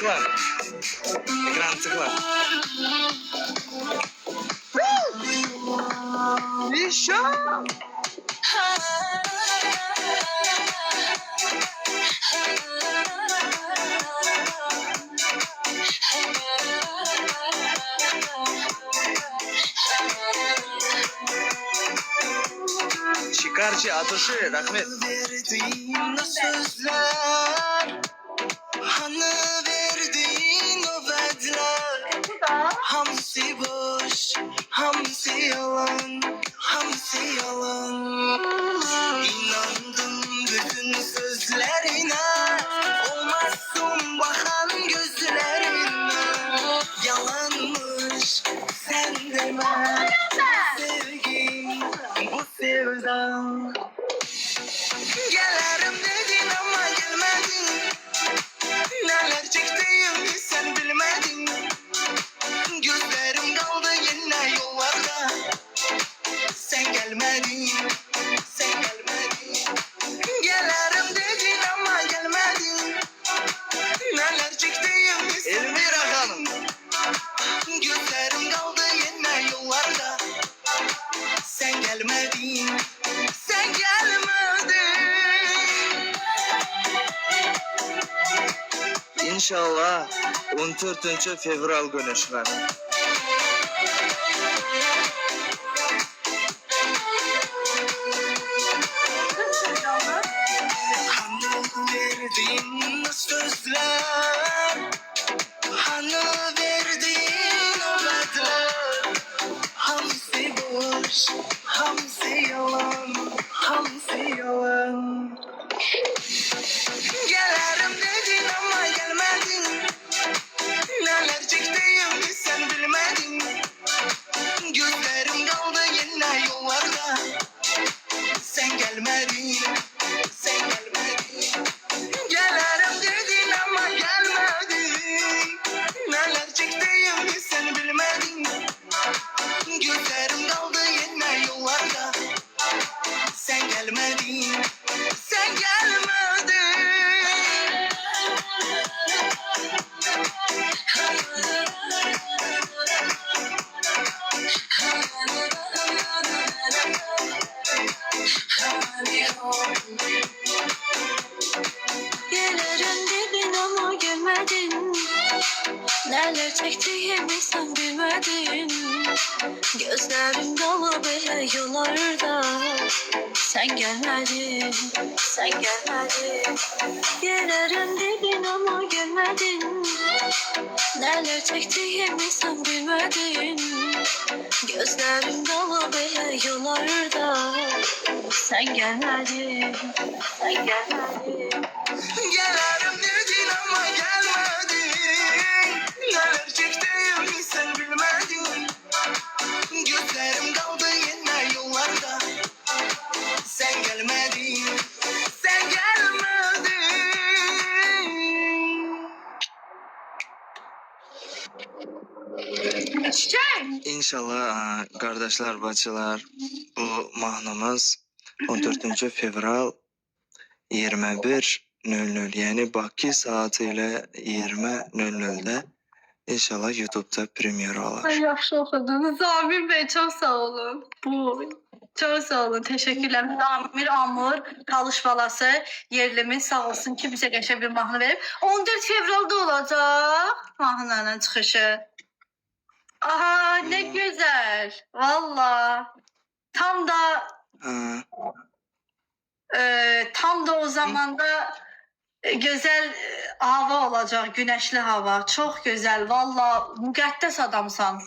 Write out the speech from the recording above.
tıkla. Ekran tıkla. Nişan. Çıkarcı atışı rahmet. Verdiğin o sözler, hani verdiğin o vaatler, hamsi boş, hamsi yalan, hamsi yalan. İnandım bütün sözlerine, olmazsın bakan gözlerine. Yalanmış sen deme, sevgim bu sevdam. Gelirim dedin ama gelmedin. Neler çektiğimi sen bilmedin. Gözlerim kaldı yine yollarda. Sen gelmedin, sen gelmedin. Gelirim dedin ama gelmedin. Neler çektiğimi sen Elmira Hanım. bilmedin. Gözlerim kaldı yine yollarda. Sen gelmedin, sen gelmedin. İnşallah 14 fevral günü çıkar. Hani verdiğin o sözler, hani verdiğin o vaatler, hamsi boş, hamsi yalan, hamsi yalan. Gelirim dedin ama gelmedin. Neler çektiğimi sen bilmedin. Gözlerim kaldı yine yollarda. Sen gelmedin, sen gelmedin. Gelirim dedin ama gelmedin. Neler çektiğimi sen bilmedin. Gözlerim kaldı yine yollarda. Sen gelmedin, sen gelmedin. Gelirim dedin ama gelmedin. Neler çektiğimi sen bilmedin. Gözlerim dolu böyle yollarda. Sen gelmedin, sen gelmedin. Gelirim dedin ama gelmedin. Neler çektiğimi sen bilmedin. Gözlerim dolu böyle yollarda. Sen gelmedin, sen gelmedin. Gelirim dedin ama gelmedin. Neler çektiğimi sen bilmedin. Gözlerim kaldı yine yollarda. Sen gelmedin, sen gelmedin. Çiçek. İnşallah kardeşler, bacılar, bu mahnımız 14 fevral 21:00 yani Bakü saatiyle 20:00'de inşallah YouTube'da premier Ay olur. yaxşı oxudunuz. Amir Bey çok sağ olun. Çok sağ olun. Teşekkürler. Amir Amur, Talış balası, yerlimiz sağ olsun ki bize geçen bir mahnı verip 14 fevralda olacak mahnanın çıxışı. Aha ne güzel. Valla. Tam da Ha, tam da o zaman da güzel hava olacak, güneşli hava. Çok güzel. Valla müqəddəs adamsan.